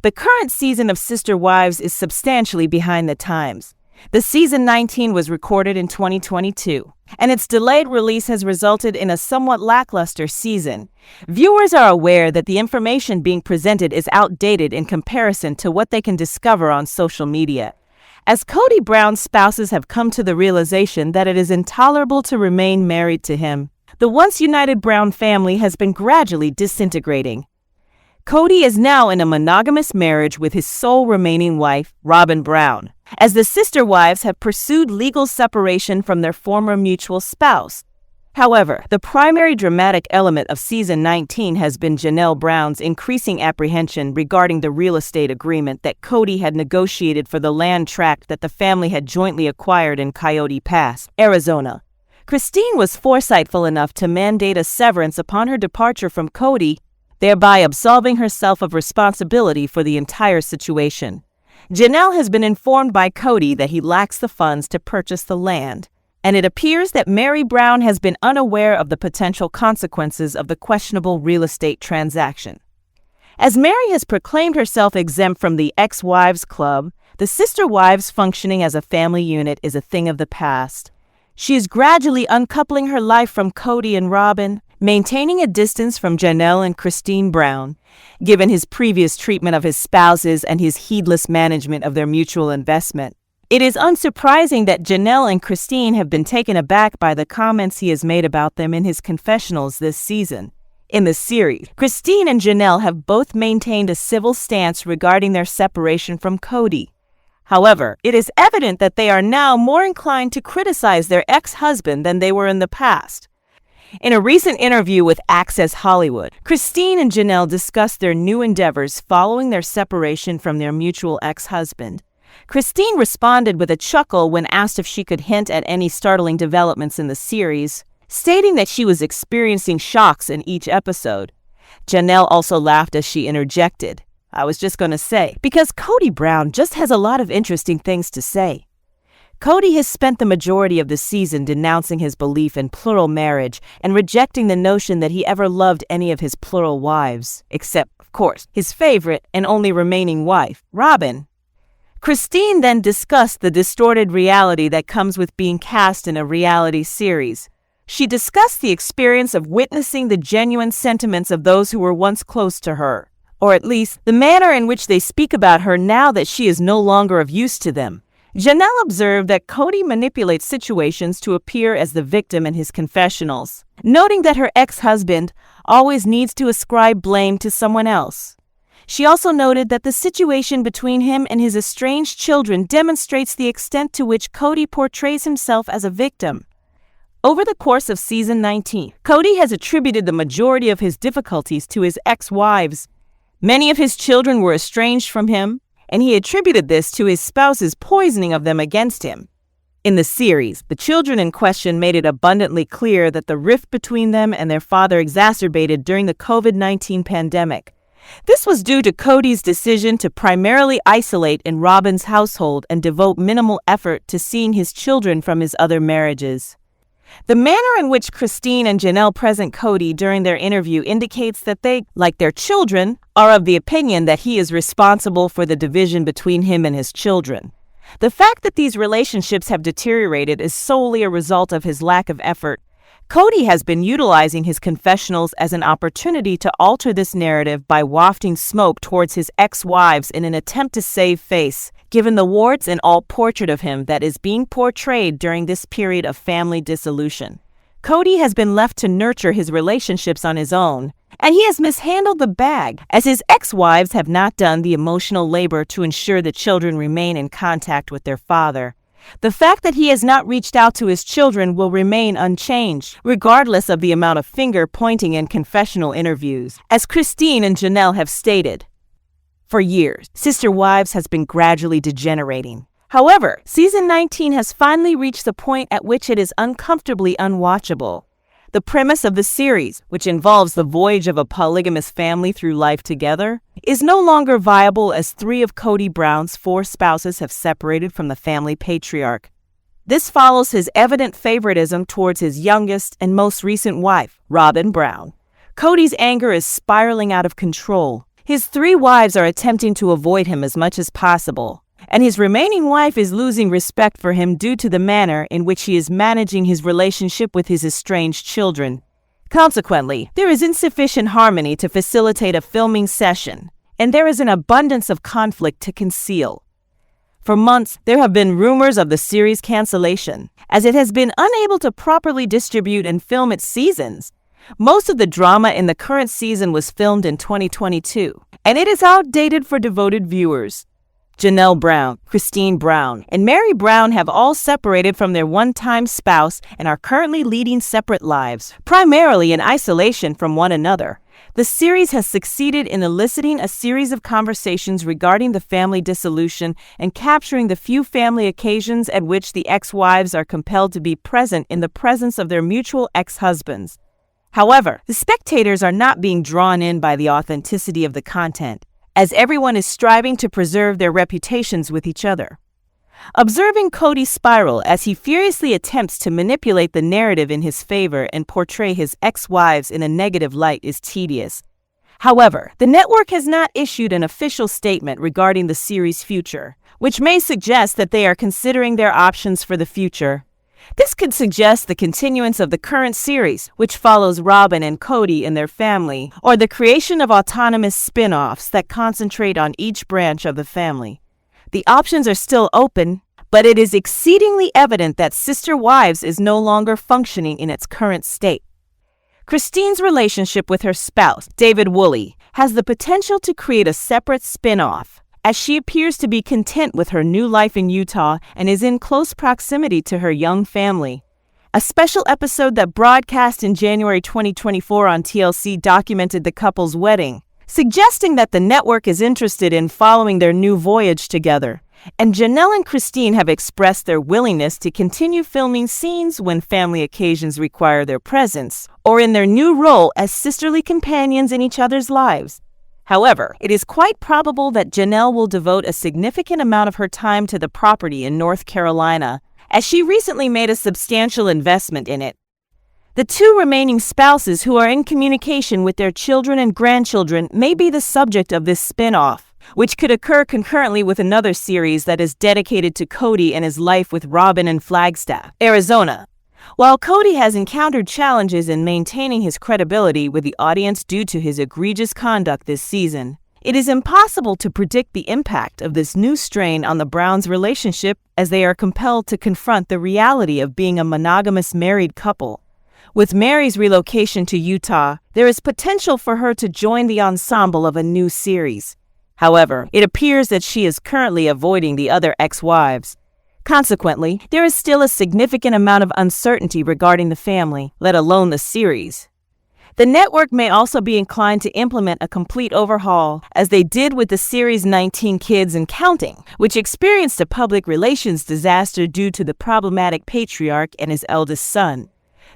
The current season of Sister Wives is substantially behind the times. The season 19 was recorded in 2022, and its delayed release has resulted in a somewhat lackluster season. Viewers are aware that the information being presented is outdated in comparison to what they can discover on social media, as Kody Brown's spouses have come to the realization that it is intolerable to remain married to him. The once united Brown family has been gradually disintegrating. Kody is now in a monogamous marriage with his sole remaining wife, Robyn Brown, as the sister wives have pursued legal separation from their former mutual spouse. However, the primary dramatic element of season 19 has been Janelle Brown's increasing apprehension regarding the real estate agreement that Kody had negotiated for the land tract that the family had jointly acquired in Coyote Pass, Arizona. Christine was foresightful enough to mandate a severance upon her departure from Kody, thereby absolving herself of responsibility for the entire situation. Janelle has been informed by Kody that he lacks the funds to purchase the land, and it appears that Meri Brown has been unaware of the potential consequences of the questionable real estate transaction. As Meri has proclaimed herself exempt from the ex-wives club, the sister wives functioning as a family unit is a thing of the past. She is gradually uncoupling her life from Kody and Robyn, maintaining a distance from Janelle and Christine Brown, given his previous treatment of his spouses and his heedless management of their mutual investment. It is unsurprising that Janelle and Christine have been taken aback by the comments he has made about them in his confessionals this season. In the series, Christine and Janelle have both maintained a civil stance regarding their separation from Kody. However, it is evident that they are now more inclined to criticize their ex-husband than they were in the past. In a recent interview with Access Hollywood, Christine and Janelle discussed their new endeavors following their separation from their mutual ex-husband. Christine responded with a chuckle when asked if she could hint at any startling developments in the series, stating that she was experiencing shocks in each episode. Janelle also laughed as she interjected, "I was just going to say, because Kody Brown just has a lot of interesting things to say." Kody has spent the majority of the season denouncing his belief in plural marriage and rejecting the notion that he ever loved any of his plural wives, except, of course, his favorite and only remaining wife, Robyn. Christine then discussed the distorted reality that comes with being cast in a reality series. She discussed the experience of witnessing the genuine sentiments of those who were once close to her, or at least the manner in which they speak about her now that she is no longer of use to them. Janelle observed that Kody manipulates situations to appear as the victim in his confessionals, noting that her ex-husband always needs to ascribe blame to someone else. She also noted that the situation between him and his estranged children demonstrates the extent to which Kody portrays himself as a victim. Over the course of season 19, Kody has attributed the majority of his difficulties to his ex-wives. Many of his children were estranged from him, and he attributed this to his spouse's poisoning of them against him. In the series, the children in question made it abundantly clear that the rift between them and their father exacerbated during the COVID-19 pandemic. This was due to Kody's decision to primarily isolate in Robyn's household and devote minimal effort to seeing his children from his other marriages. The manner in which Christine and Janelle present Kody during their interview indicates that they, like their children, are of the opinion that he is responsible for the division between him and his children. The fact that these relationships have deteriorated is solely a result of his lack of effort. Kody has been utilizing his confessionals as an opportunity to alter this narrative by wafting smoke towards his ex-wives in an attempt to save face, given the warts and all portrait of him that is being portrayed during this period of family dissolution. Kody has been left to nurture his relationships on his own, and he has mishandled the bag, as his ex-wives have not done the emotional labor to ensure the children remain in contact with their father. The fact that he has not reached out to his children will remain unchanged, regardless of the amount of finger-pointing in confessional interviews, as Christine and Janelle have stated. For years, Sister Wives has been gradually degenerating. However, season 19 has finally reached the point at which it is uncomfortably unwatchable. The premise of the series, which involves the voyage of a polygamous family through life together, is no longer viable as 3 of Kody Brown's 4 spouses have separated from the family patriarch. This follows his evident favoritism towards his youngest and most recent wife, Robyn Brown. Kody's anger is spiraling out of control. His 3 wives are attempting to avoid him as much as possible, and his remaining wife is losing respect for him due to the manner in which he is managing his relationship with his estranged children. Consequently, there is insufficient harmony to facilitate a filming session, and there is an abundance of conflict to conceal. For months, there have been rumors of the series' cancellation, as it has been unable to properly distribute and film its seasons. Most of the drama in the current season was filmed in 2022, and it is outdated for devoted viewers. Janelle Brown, Christine Brown, and Meri Brown have all separated from their one-time spouse and are currently leading separate lives, primarily in isolation from one another. The series has succeeded in eliciting a series of conversations regarding the family dissolution and capturing the few family occasions at which the ex-wives are compelled to be present in the presence of their mutual ex-husbands. However, the spectators are not being drawn in by the authenticity of the content, as everyone is striving to preserve their reputations with each other. Observing Kody spiral as he furiously attempts to manipulate the narrative in his favor and portray his ex-wives in a negative light is tedious. However, the network has not issued an official statement regarding the series' future, which may suggest that they are considering their options for the future. This could suggest the continuance of the current series, which follows Robyn and Kody and their family, or the creation of autonomous spin-offs that concentrate on each branch of the family. The options are still open, but it is exceedingly evident that Sister Wives is no longer functioning in its current state. Christine's relationship with her spouse, David Woolley, has the potential to create a separate spin-off, as she appears to be content with her new life in Utah and is in close proximity to her young family. A special episode that broadcast in January 2024 on TLC documented the couple's wedding, suggesting that the network is interested in following their new voyage together, and Janelle and Christine have expressed their willingness to continue filming scenes when family occasions require their presence, or in their new role as sisterly companions in each other's lives. However, it is quite probable that Janelle will devote a significant amount of her time to the property in North Carolina, as she recently made a substantial investment in it. The 2 remaining spouses who are in communication with their children and grandchildren may be the subject of this spin-off, which could occur concurrently with another series that is dedicated to Kody and his life with Robyn in Flagstaff, Arizona. While Kody has encountered challenges in maintaining his credibility with the audience due to his egregious conduct this season, it is impossible to predict the impact of this new strain on the Browns' relationship as they are compelled to confront the reality of being a monogamous married couple. With Meri's relocation to Utah, there is potential for her to join the ensemble of a new series. However, it appears that she is currently avoiding the other ex-wives. Consequently, there is still a significant amount of uncertainty regarding the family, let alone the series. The network may also be inclined to implement a complete overhaul, as they did with the series 19 Kids and Counting, which experienced a public relations disaster due to the problematic patriarch and his eldest son.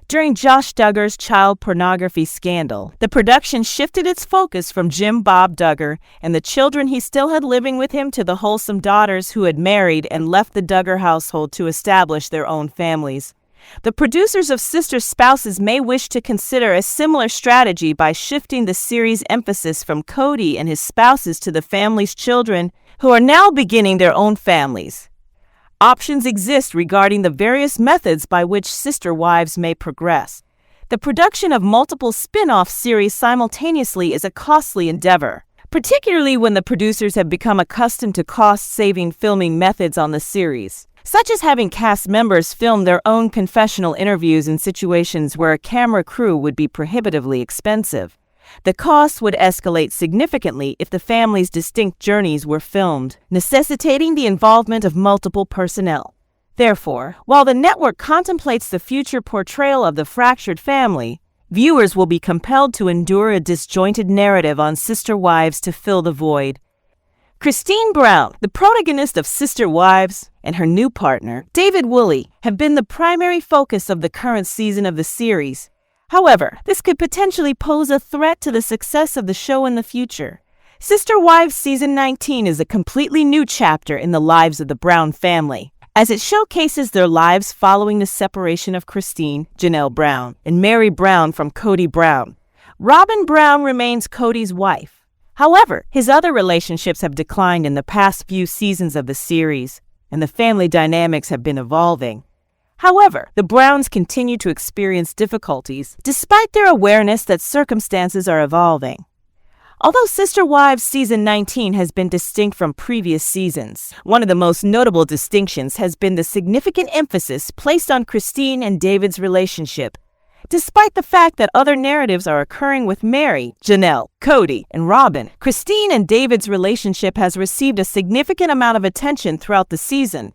During Josh Duggar's child pornography scandal, the production shifted its focus from Jim Bob Duggar and the children he still had living with him to the wholesome daughters who had married and left the Duggar household to establish their own families. The producers of Sister Spouses may wish to consider a similar strategy by shifting the series' emphasis from Kody and his spouses to the family's children, who are now beginning their own families. Options exist regarding the various methods by which Sister Wives may progress. The production of multiple spin-off series simultaneously is a costly endeavor, particularly when the producers have become accustomed to cost-saving filming methods on the series, such as having cast members film their own confessional interviews in situations where a camera crew would be prohibitively expensive. The costs would escalate significantly if the family's distinct journeys were filmed, necessitating the involvement of multiple personnel. Therefore, while the network contemplates the future portrayal of the fractured family, viewers will be compelled to endure a disjointed narrative on Sister Wives to fill the void. Christine Brown, the protagonist of Sister Wives, and her new partner, David Woolley, have been the primary focus of the current season of the series. However, this could potentially pose a threat to the success of the show in the future. Sister Wives Season 19 is a completely new chapter in the lives of the Brown family, as it showcases their lives following the separation of Christine, Janelle Brown, and Meri Brown from Kody Brown. Robyn Brown remains Kody's wife. However, his other relationships have declined in the past few seasons of the series, and the family dynamics have been evolving. However, the Browns continue to experience difficulties despite their awareness that circumstances are evolving. Although Sister Wives Season 19 has been distinct from previous seasons, one of the most notable distinctions has been the significant emphasis placed on Christine and David's relationship. Despite the fact that other narratives are occurring with Meri, Janelle, Kody, and Robyn, Christine and David's relationship has received a significant amount of attention throughout the season.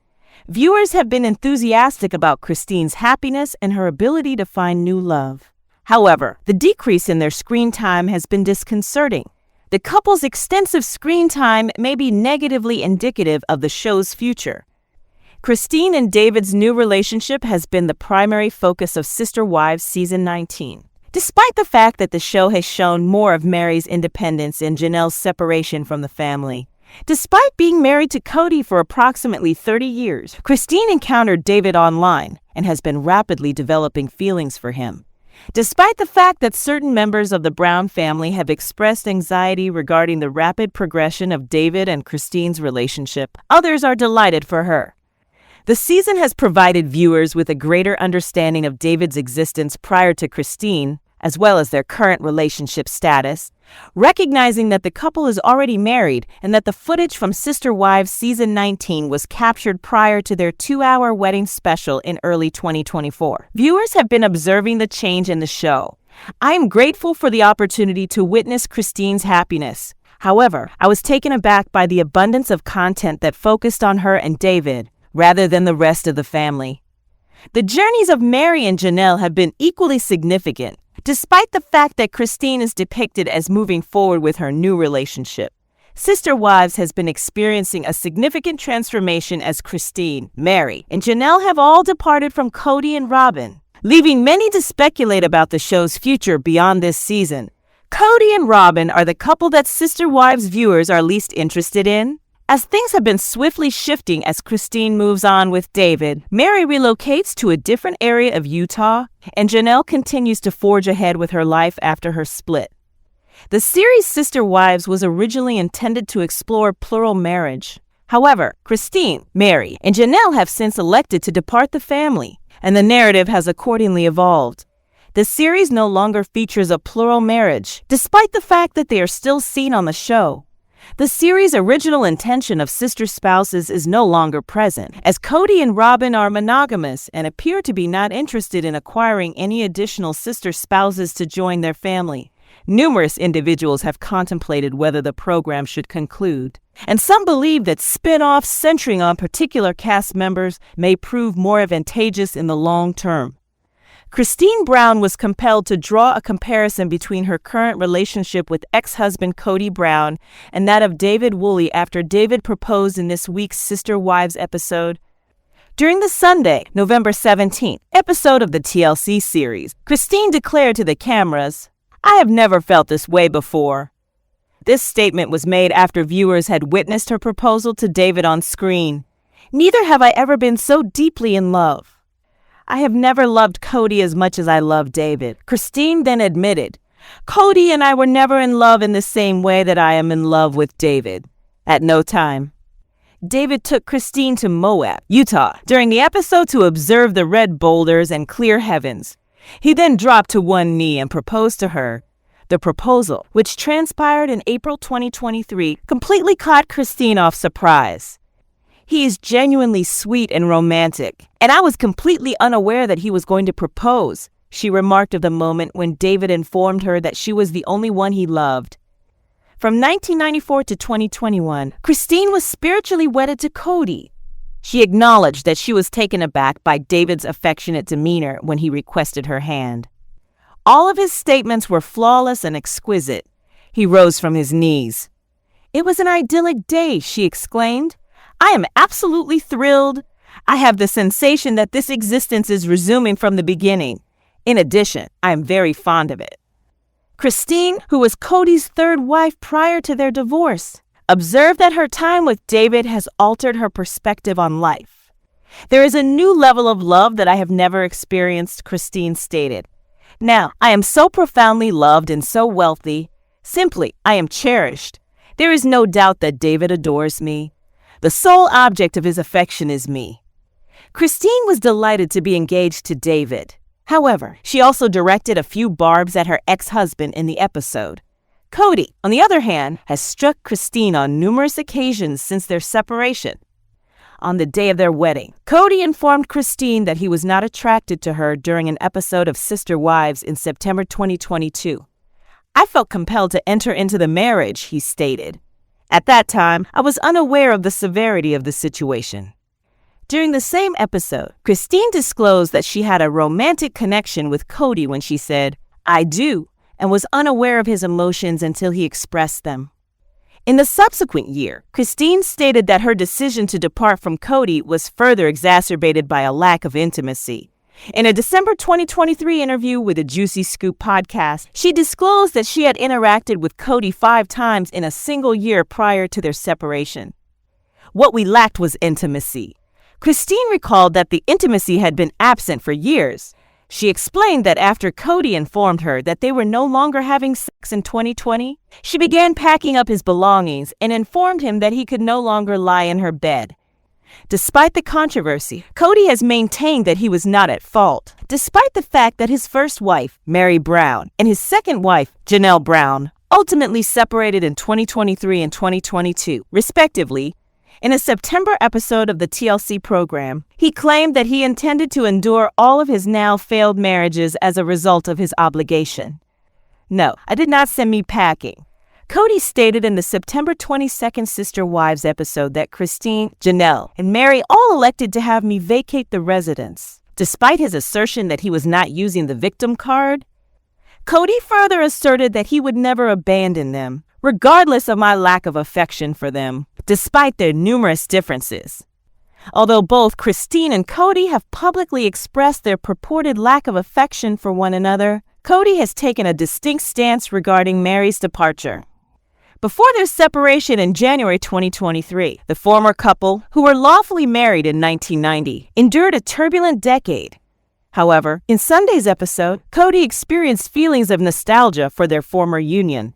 Viewers have been enthusiastic about Christine's happiness and her ability to find new love. However, the decrease in their screen time has been disconcerting. The couple's extensive screen time may be negatively indicative of the show's future. Christine and David's new relationship has been the primary focus of Sister Wives Season 19. Despite the fact that the show has shown more of Meri's independence and Janelle's separation from the family. Despite being married to Kody for approximately 30 years, Christine encountered David online and has been rapidly developing feelings for him. Despite the fact that certain members of the Brown family have expressed anxiety regarding the rapid progression of David and Christine's relationship, others are delighted for her. The season has provided viewers with a greater understanding of David's existence prior to Christine, as well as their current relationship status, recognizing that the couple is already married and that the footage from Sister Wives Season 19 was captured prior to their 2-hour wedding special in early 2024. Viewers have been observing the change in the show. I am grateful for the opportunity to witness Christine's happiness. However, I was taken aback by the abundance of content that focused on her and David, rather than the rest of the family. The journeys of Meri and Janelle have been equally significant, despite the fact that Christine is depicted as moving forward with her new relationship. Sister Wives has been experiencing a significant transformation as Christine, Meri, and Janelle have all departed from Kody and Robyn, leaving many to speculate about the show's future beyond this season. Kody and Robyn are the couple that Sister Wives viewers are least interested in. As things have been swiftly shifting as Christine moves on with David, Meri relocates to a different area of Utah, and Janelle continues to forge ahead with her life after her split. The series Sister Wives was originally intended to explore plural marriage. However, Christine, Meri, and Janelle have since elected to depart the family, and the narrative has accordingly evolved. The series no longer features a plural marriage, despite the fact that they are still seen on the show. The series' original intention of sister spouses is no longer present, as Kody and Robyn are monogamous and appear to be not interested in acquiring any additional sister spouses to join their family. Numerous individuals have contemplated whether the program should conclude, and some believe that spin-offs centering on particular cast members may prove more advantageous in the long term. Christine Brown was compelled to draw a comparison between her current relationship with ex-husband Kody Brown and that of David Woolley after David proposed in this week's Sister Wives episode. During the Sunday, November 17th, episode of the TLC series, Christine declared to the cameras, "I have never felt this way before." This statement was made after viewers had witnessed her proposal to David on screen. "Neither have I ever been so deeply in love. I have never loved Kody as much as I love David." Christine then admitted, "Kody and I were never in love in the same way that I am in love with David." At no time. David took Christine to Moab, Utah, during the episode to observe the red boulders and clear heavens. He then dropped to one knee and proposed to her. The proposal, which transpired in April 2023, completely caught Christine off surprise. "He is genuinely sweet and romantic, and I was completely unaware that he was going to propose," she remarked of the moment when David informed her that she was the only one he loved. From 1994 to 2021, Christine was spiritually wedded to Kody. She acknowledged that she was taken aback by David's affectionate demeanor when he requested her hand. All of his statements were flawless and exquisite. He rose from his knees. "It was an idyllic day," she exclaimed. "I am absolutely thrilled. I have the sensation that this existence is resuming from the beginning. In addition, I am very fond of it." Christine, who was Kody's third wife prior to their divorce, observed that her time with David has altered her perspective on life. "There is a new level of love that I have never experienced," Christine stated. "Now, I am so profoundly loved and so wealthy. Simply, I am cherished. There is no doubt that David adores me. The sole object of his affection is me. Christine was delighted to be engaged to David. However, she also directed a few barbs at her ex-husband in the episode. Kody, on the other hand, has struck Christine on numerous occasions since their separation. On the day of their wedding, Kody informed Christine that he was not attracted to her during an episode of Sister Wives in September 2022. I felt compelled to enter into the marriage, he stated. At that time, I was unaware of the severity of the situation. During the same episode, Christine disclosed that she had a romantic connection with Kody when she said, "I do," and was unaware of his emotions until he expressed them. In the subsequent year, Christine stated that her decision to depart from Kody was further exacerbated by a lack of intimacy. In a December 2023 interview with the Juicy Scoop podcast, she disclosed that she had interacted with Kody 5 times in a single year prior to their separation. What we lacked was intimacy. Christine recalled that the intimacy had been absent for years. She explained that after Kody informed her that they were no longer having sex in 2020, she began packing up his belongings and informed him that he could no longer lie in her bed. Despite the controversy, Kody has maintained that he was not at fault, despite the fact that his first wife, Meri Brown, and his second wife, Janelle Brown, ultimately separated in 2023 and 2022, respectively. In a September episode of the TLC program, he claimed that he intended to endure all of his now failed marriages as a result of his obligation. "No, I did not send me packing." Kody stated in the September 22nd Sister Wives episode that Christine, Janelle, and Meri all elected to have me vacate the residence. Despite his assertion that he was not using the victim card, Kody further asserted that he would never abandon them, regardless of my lack of affection for them, despite their numerous differences. Although both Christine and Kody have publicly expressed their purported lack of affection for one another, Kody has taken a distinct stance regarding Meri's departure. Before their separation in January 2023, the former couple, who were lawfully married in 1990, endured a turbulent decade. However, in Sunday's episode, Kody experienced feelings of nostalgia for their former union.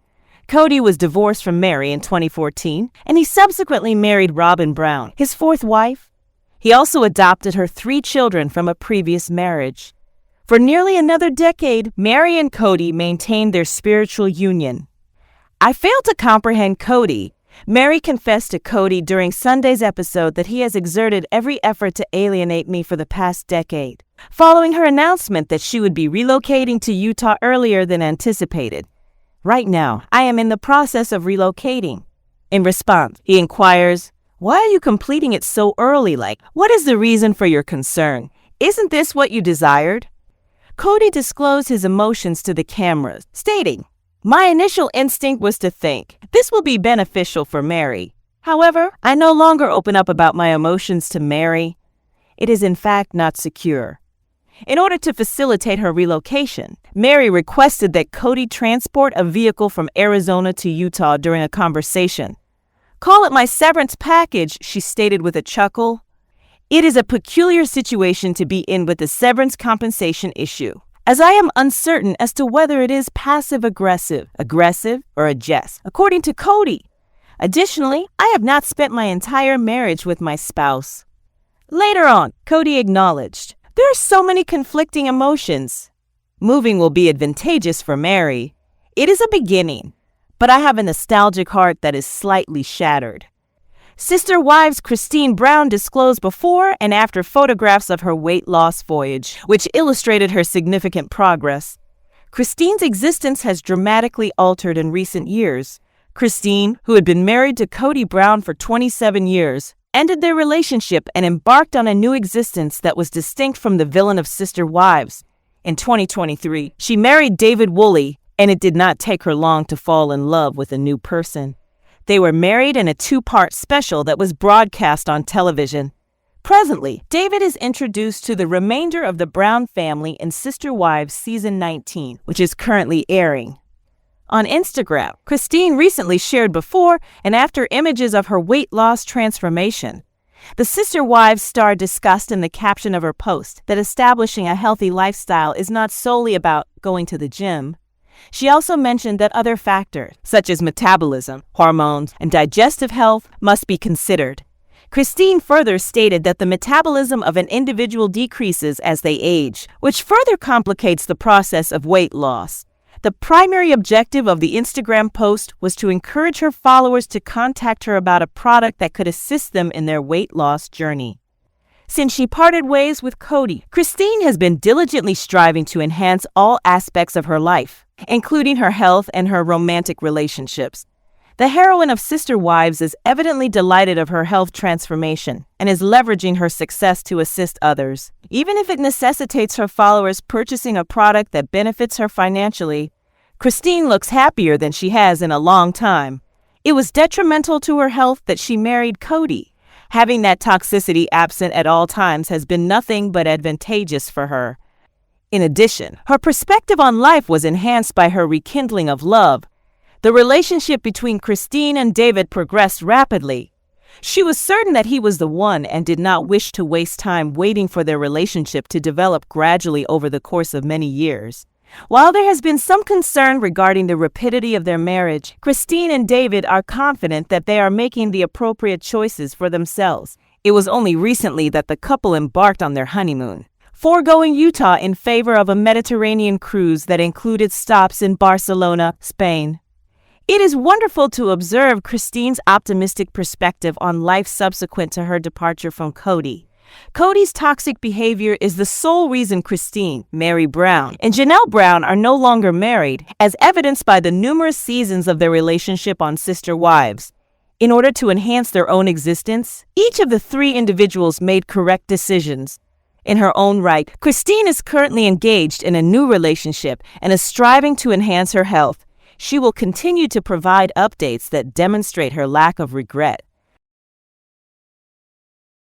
Kody was divorced from Meri in 2014, and he subsequently married Robyn Brown, his fourth wife. He also adopted her 3 children from a previous marriage. For nearly another decade, Meri and Kody maintained their spiritual union. "I fail to comprehend Kody." Meri confessed to Kody during Sunday's episode that he has exerted every effort to alienate me for the past decade, following her announcement that she would be relocating to Utah earlier than anticipated. "Right now, I am in the process of relocating." In response, he inquires, "Why are you completing it so early? What is the reason for your concern? Isn't this what you desired?" Kody disclosed his emotions to the cameras, stating, "My initial instinct was to think, this will be beneficial for Meri. However, I no longer open up about my emotions to Meri. It is in fact not secure." In order to facilitate her relocation, Meri requested that Kody transport a vehicle from Arizona to Utah during a conversation. "Call it my severance package," she stated with a chuckle. "It is a peculiar situation to be in with the severance compensation issue, as I am uncertain as to whether it is passive-aggressive, or a jest, according to Kody. Additionally, I have not spent my entire marriage with my spouse." Later on, Kody acknowledged, "There are so many conflicting emotions. Moving will be advantageous for Meri. It is a beginning, but I have a nostalgic heart that is slightly shattered." Sister Wives Christine Brown disclosed before and after photographs of her weight loss voyage, which illustrated her significant progress. Christine's existence has dramatically altered in recent years. Christine, who had been married to Kody Brown for 27 years, ended their relationship and embarked on a new existence that was distinct from the villain of Sister Wives. In 2023, she married David Woolley, and it did not take her long to fall in love with a new person. They were married in a 2-part special that was broadcast on television. Presently, David is introduced to the remainder of the Brown family in Sister Wives Season 19, which is currently airing. On Instagram, Christine recently shared before and after images of her weight loss transformation. The Sister Wives star discussed in the caption of her post that establishing a healthy lifestyle is not solely about going to the gym. She also mentioned that other factors, such as metabolism, hormones, and digestive health, must be considered. Christine further stated that the metabolism of an individual decreases as they age, which further complicates the process of weight loss. The primary objective of the Instagram post was to encourage her followers to contact her about a product that could assist them in their weight loss journey. Since she parted ways with Kody, Christine has been diligently striving to enhance all aspects of her life, including her health and her romantic relationships. The heroine of Sister Wives is evidently delighted of her health transformation and is leveraging her success to assist others. Even if it necessitates her followers purchasing a product that benefits her financially, Christine looks happier than she has in a long time. It was detrimental to her health that she married Kody. Having that toxicity absent at all times has been nothing but advantageous for her. In addition, her perspective on life was enhanced by her rekindling of love. The relationship between Christine and David progressed rapidly. She was certain that he was the one and did not wish to waste time waiting for their relationship to develop gradually over the course of many years. While there has been some concern regarding the rapidity of their marriage, Christine and David are confident that they are making the appropriate choices for themselves. It was only recently that the couple embarked on their honeymoon, foregoing Utah in favor of a Mediterranean cruise that included stops in Barcelona, Spain. It is wonderful to observe Christine's optimistic perspective on life subsequent to her departure from Kody. Kody's toxic behavior is the sole reason Christine, Meri Brown, and Janelle Brown are no longer married, as evidenced by the numerous seasons of their relationship on Sister Wives. In order to enhance their own existence, each of the three individuals made correct decisions. In her own right, Christine is currently engaged in a new relationship and is striving to enhance her health. She will continue to provide updates that demonstrate her lack of regret.